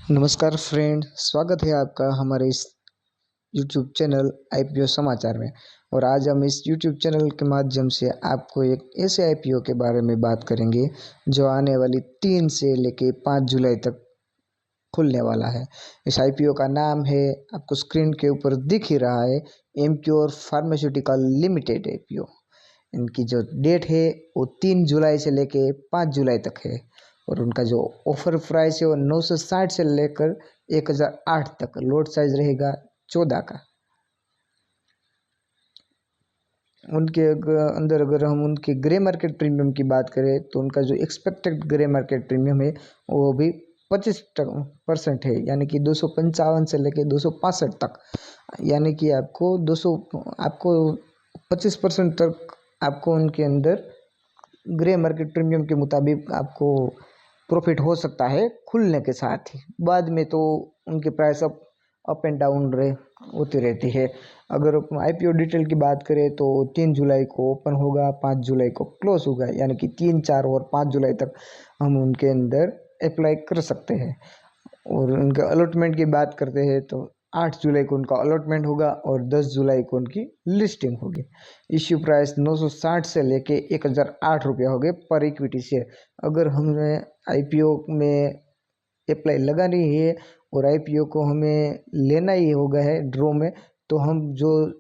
नमस्कार फ्रेंड, स्वागत है आपका हमारे इस यूट्यूब चैनल आईपीओ समाचार में। और आज हम इस यूट्यूब चैनल के माध्यम से आपको एक ऐसे आईपीओ के बारे में बात करेंगे जो आने वाली 3 से लेके 5 जुलाई तक खुलने वाला है। इस आईपीओ का नाम है, आपको स्क्रीन के ऊपर दिख ही रहा है, एमक्योर फार्मास्यूटिकल लिमिटेड आईपीओ। इनकी जो डेट है वो 3 जुलाई से लेके 5 जुलाई तक है और उनका जो ऑफर प्राइस है वो 960 से लेकर 1008 तक। लोट साइज रहेगा 14 का। उनके अंदर अगर हम उनके ग्रे मार्केट प्रीमियम की बात करें तो उनका जो एक्सपेक्टेड ग्रे मार्केट प्रीमियम है वो भी 25% है, यानी कि 255 से लेकर 265 तक। यानी कि आपको 25% तक आपको उनके अंदर ग्रे मार्केट प्रीमियम के मुताबिक आपको प्रॉफिट हो सकता है खुलने के साथ ही। बाद में तो उनके प्राइस अप एंड डाउन होती रहती है। अगर आईपीओ डिटेल की बात करें तो 3 जुलाई को ओपन होगा, 5 जुलाई को क्लोज होगा, यानी कि 3, 4 और 5 जुलाई तक हम उनके अंदर अप्लाई कर सकते हैं। और उनके अलॉटमेंट की बात करते हैं तो 8 जुलाई को उनका अलॉटमेंट होगा और 10 जुलाई को उनकी लिस्टिंग होगी। इश्यू प्राइस 960 से लेके 1008 रुपया हो गए पर इक्विटी शेयर। अगर हमें आईपीओ में अप्लाई लगानी है और आईपीओ को हमें लेना ही होगा है ड्रॉ में, तो हम जो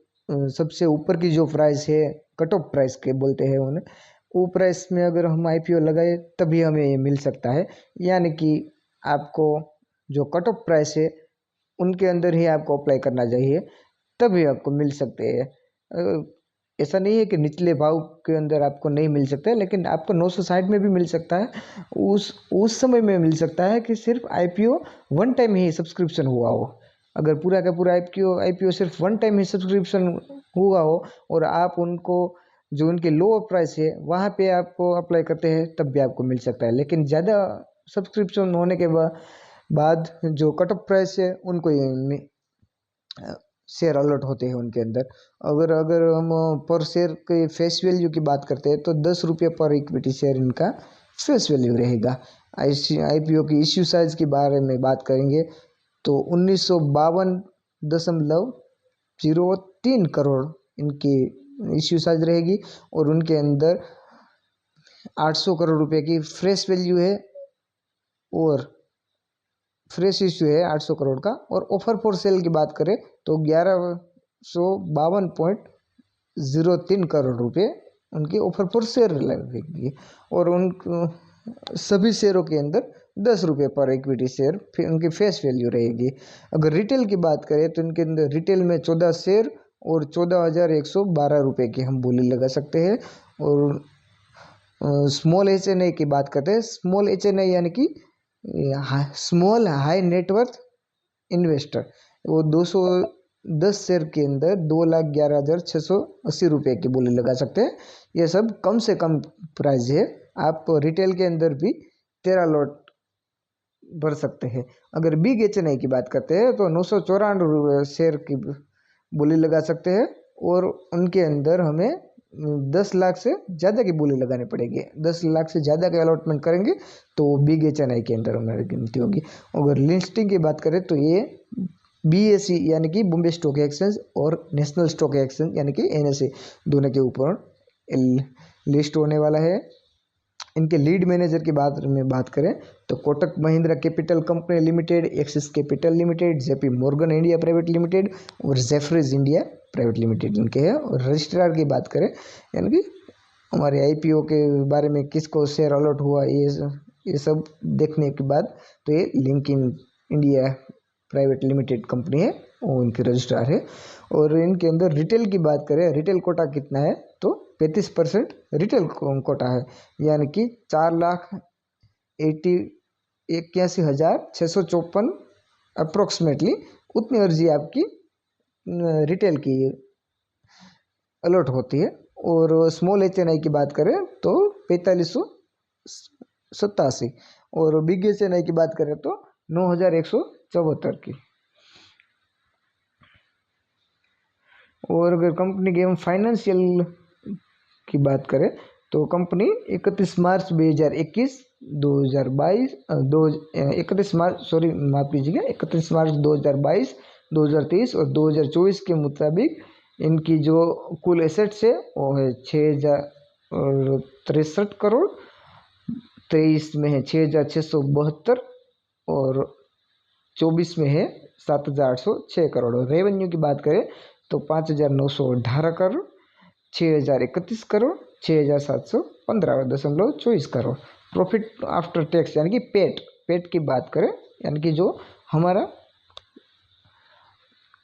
सबसे ऊपर की जो प्राइस है, कट ऑफ प्राइस के बोलते हैं उन्हें, वो प्राइस में अगर हम आईपीओ लगाए तभी हमें ये मिल सकता है। यानी कि आपको जो कट ऑफ प्राइस है उनके अंदर ही आपको अप्लाई करना चाहिए, तभी आपको मिल सकते हैं। ऐसा नहीं है कि निचले भाव के अंदर आपको नहीं मिल सकता है, लेकिन आपको 960 में भी मिल सकता है। उस समय में मिल सकता है कि सिर्फ आईपीओ वन टाइम ही सब्सक्रिप्शन हुआ हो। अगर पूरा का पूरा आईपीओ सिर्फ वन टाइम ही सब्सक्रिप्शन हुआ हो और आप उनको जो उनके लो प्राइस है वहाँ पे आपको अप्लाई करते हैं तब भी आपको मिल सकता है। लेकिन ज़्यादा सब्सक्रिप्शन होने के बाद जो कट ऑफ प्राइस है उनको शेयर अलॉट होते हैं उनके अंदर। अगर अगर हम पर शेयर के फेस वैल्यू की बात करते हैं तो 10 रुपये पर इक्विटी शेयर इनका फेस वैल्यू रहेगा। आईपीओ की इश्यू साइज के बारे में बात करेंगे तो 1952.03 करोड़ इनकी इश्यू साइज रहेगी और उनके अंदर 800 करोड़ रुपए की फ्रेश वैल्यू है और फ्रेश इश्यू है 800 करोड़ का। और ऑफर फॉर सेल की बात करें तो 1152.03 करोड़ रुपए उनकी ऑफर फॉर सेल लगेगी और उन सभी शेयरों के अंदर 10 रुपये पर इक्विटी शेयर उनकी फेस वैल्यू रहेगी। अगर रिटेल की बात करें तो इनके अंदर रिटेल में 14 शेयर और 14,112 रुपये की हम बोली लगा सकते हैं। और स्मॉल एचएनआई की बात करते हैं। स्मॉल एचएनआई यानी कि स्मॉल हाई नेटवर्थ इन्वेस्टर, वो 210 शेयर के अंदर 2,11,680 रुपये की बोली लगा सकते हैं। ये सब कम से कम प्राइस है। आप रिटेल के अंदर भी 13 लॉट भर सकते हैं। अगर बिग एचएनआई की बात करते हैं तो 994 शेयर की बोली लगा सकते हैं और उनके अंदर हमें 10 लाख से ज़्यादा की बोली लगानी पड़ेगी। 10 लाख से ज़्यादा का अलॉटमेंट करेंगे तो बिग एचएनआई के अंदर हमारी गिनती होगी। अगर लिस्टिंग की बात करें तो ये बीएसई यानी कि बॉम्बे स्टॉक एक्सचेंज और नेशनल स्टॉक एक्सचेंज यानी कि एनएसए दोनों के ऊपर लिस्ट होने वाला है। इनके लीड मैनेजर की बात करें तो Kotak Mahindra capital company limited, axis capital limited, JP Morgan India private limited और जेफरीज इंडिया प्राइवेट लिमिटेड इनके हैं। और रजिस्ट्रार की बात करें यानी कि हमारे आईपीओ के बारे में किसको शेयर अलॉट हुआ, ये सब देखने के बाद तो ये link in India private limited company है, वो इनके रजिस्ट्रार है। और इनके अंदर रिटेल की बात करें, रिटेल कोटा कितना है तो 35% रिटेल कोटा है, यानी कि 4,81,654 अप्रोक्सीमेटली उतनी अर्जी आपकी रिटेल की अलॉट होती है। और स्मॉल एचएनआई की बात करें तो 4587 और बिग एचएनआई की बात करें तो 9,174 की। और अगर कंपनी के हम फाइनेंशियल की बात करें तो कंपनी 31 मार्च 2021 2022 दो 31 मार्च, सॉरी माफ कीजिएगा, 31 मार्च 2022, 2023 और 2024 के मुताबिक इनकी जो कुल एसेट्स है वो है 6,063 करोड़, 23 में है 6,672 और 24 में है 7,806 करोड़। रेवेन्यू की बात करें तो 5,918 crore, 6,031 crore, 6,715.24 crore. Profit after tax यानी कि पेट की बात करें, यानी कि जो हमारा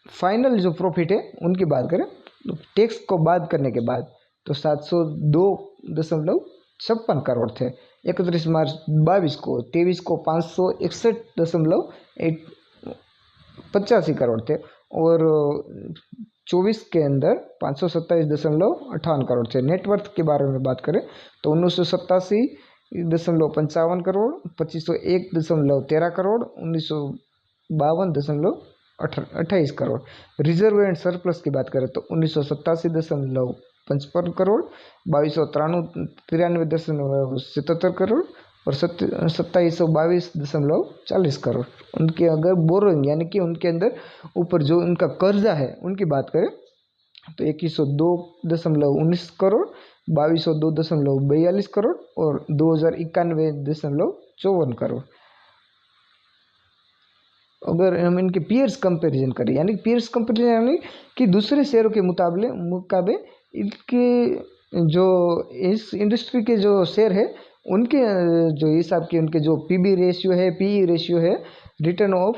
फाइनल जो प्रॉफिट है उनकी बात करें तो टैक्स को बाद करने के बाद तो 702.56 करोड़ थे 31 मार्च 22 को। 23 को 561.85 करोड़ थे और 24 के अंदर 527.58 करोड़ थे। नेटवर्थ के बारे में बात करें तो 1987.55 crore, 2501.13 crore, 1952.28 crore. Reserve and surplus की बात करें तो 1987.55 करोड़, 2293.77 करोड़ और 2722.40 करोड़। उनके अगर बोरोइंग यानी कि उनके अंदर ऊपर जो उनका कर्जा है उनकी बात करें तो 2102.19 करोड़, 2202.42 करोड़ और 2091.54 करोड़। अगर हम इनके पीयर्स कंपैरिजन करें, यानी पीयर्स कंपैरिजन यानी कि दूसरे शेयरों के मुकाबले इनके जो इस इंडस्ट्री के जो शेयर है उनके जो हिसाब के उनके जो पीबी रेशियो है, पीई रेशियो है, रिटर्न ऑफ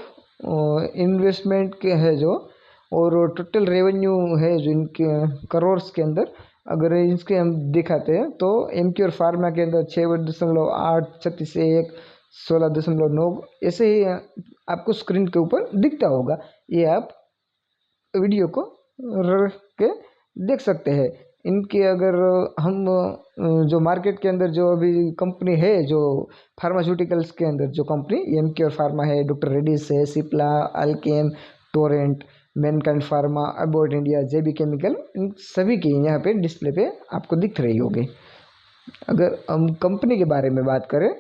इन्वेस्टमेंट के है जो, और टोटल रेवेन्यू है जो इनके करोर्स के अंदर अगर इसके हम दिखाते हैं तो एमक्यूआर फार्मा के अंदर 6.8, 36.1, 16.9 ऐसे ही आपको स्क्रीन के ऊपर दिखता होगा। ये आप वीडियो को रख के देख सकते हैं। इनके अगर हम जो मार्केट के अंदर जो अभी कंपनी है जो फार्मास्यूटिकल्स के अंदर जो कंपनी एमक्यूआर फार्मा है, डॉक्टर रेड्डीज है, Cipla, Alkem, Torrent, Mankind pharma, Abbott India, JB chemical, इन सभी की यहाँ पे डिस्प्ले पे आपको दिख रही होगी। अगर हम कंपनी के बारे में बात करें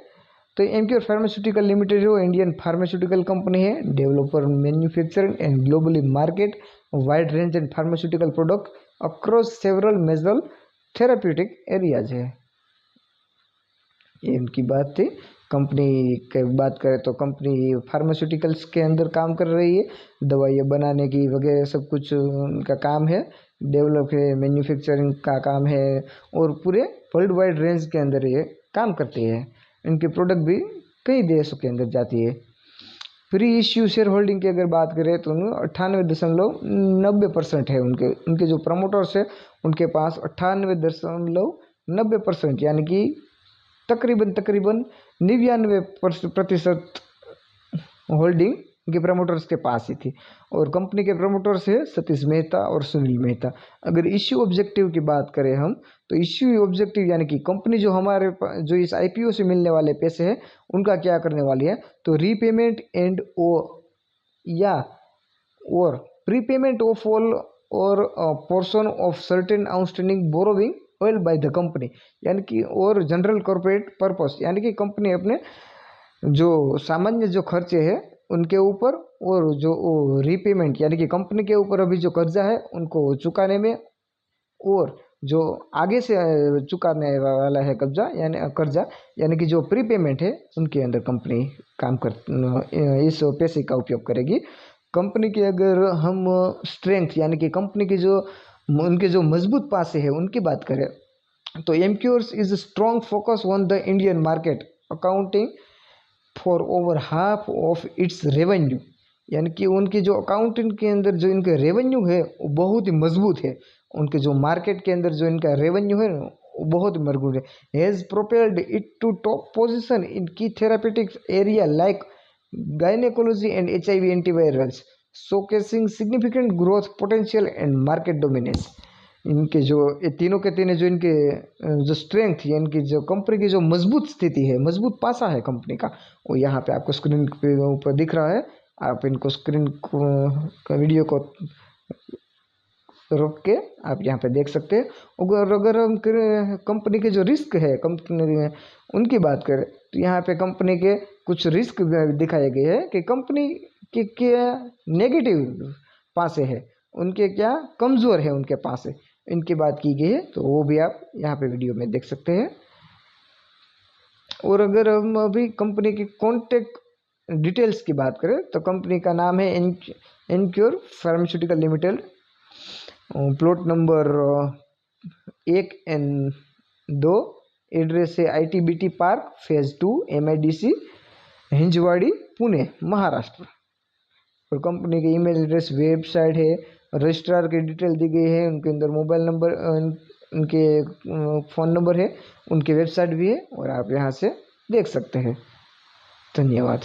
तो एमक्यूआर फार्मास्यूटिकल लिमिटेड जो इंडियन फार्मास्यूटिकल कंपनी है, developer, manufacturing and globally market wide range and pharmaceutical product across several major therapeutic areas है। ये इनकी बात थी। कंपनी की बात करें तो कंपनी फार्मास्यूटिकल्स के अंदर काम कर रही है, दवाइयाँ बनाने की वगैरह सब कुछ उनका काम है, डेवलप है, मैन्युफैक्चरिंग का काम है और पूरे वर्ल्ड वाइड रेंज के अंदर ये काम करती है। इनकी प्रोडक्ट भी कई देशों के अंदर जाती है। प्री इश्यू शेयर होल्डिंग की अगर बात करें तो 98.90% है उनके जो प्रमोटर्स है उनके पास 98.90%, यानी कि तकरीबन 99% होल्डिंग के प्रमोटर्स के पास ही थी। और कंपनी के प्रमोटर्स है सतीश मेहता और सुनील मेहता। अगर इश्यू ऑब्जेक्टिव की बात करें हम तो इश्यू ऑब्जेक्टिव यानी कि कंपनी जो हमारे जो इस आईपीओ से मिलने वाले पैसे हैं उनका क्या करने वाली है, तो रीपेमेंट एंड और प्रीपेमेंट ऑफ ऑल और portion of certain outstanding borrowing oil by the company, यानी कि और जनरल कॉर्पोरेट पर्पस, यानी कि कंपनी अपने जो सामान्य जो खर्चे हैं उनके ऊपर और जो रीपेमेंट यानी कि कंपनी के ऊपर अभी जो कर्जा है उनको चुकाने में और जो आगे से चुकाने वाला है कर्जा यानी कि जो प्रीपेमेंट है उनके अंदर कंपनी काम कर इस पैसे का उपयोग करेगी। कंपनी की अगर हम स्ट्रेंथ यानी कि कंपनी की जो उनके जो मजबूत पासे है उनकी बात करें तो MQR is strong focus on the Indian market accounting for over half of its revenue, यानी कि उनकी जो अकाउंटिंग के अंदर जो इनका रेवेन्यू है वो बहुत ही मजबूत है। उनके जो मार्केट के अंदर जो इनका रेवेन्यू है वो बहुत ही मजबूत है। Has propelled it to top position in key therapeutics area like gynaecology and HIV antivirals, showcasing significant growth potential and market dominance. इनके जो ये तीनों के तीनों जो इनके जो स्ट्रेंथ है, इनकी जो कंपनी की जो मजबूत स्थिति है, मजबूत पासा है कंपनी का, वो यहाँ पे आपको स्क्रीन पे ऊपर दिख रहा है। आप इनको स्क्रीन को वीडियो को रोक के आप यहाँ पे देख सकते हैं। अगर हम कंपनी के जो रिस्क है कंपनी उनकी बात करें तो यहाँ पे कंपनी के कुछ रिस्क दिखाए गए हैं कि कंपनी के क्या नेगेटिव पासे है, उनके क्या कमज़ोर है उनके पास है, इनकी बात की गई है। तो वो भी आप यहाँ पे वीडियो में देख सकते हैं। और अगर हम अभी कंपनी की कॉन्टैक्ट डिटेल्स की बात करें तो कंपनी का नाम है Emcure pharmaceutical limited, plot number 1N2, address है ITBT park phase 2 MIDC Hinjawadi Pune Maharashtra. और कंपनी के ईमेल एड्रेस, वेबसाइट है, रजिस्ट्रार की डिटेल दी गई है, उनके अंदर मोबाइल नंबर, उनके फ़ोन नंबर है, उनकी वेबसाइट भी है और आप यहाँ से देख सकते हैं। धन्यवाद।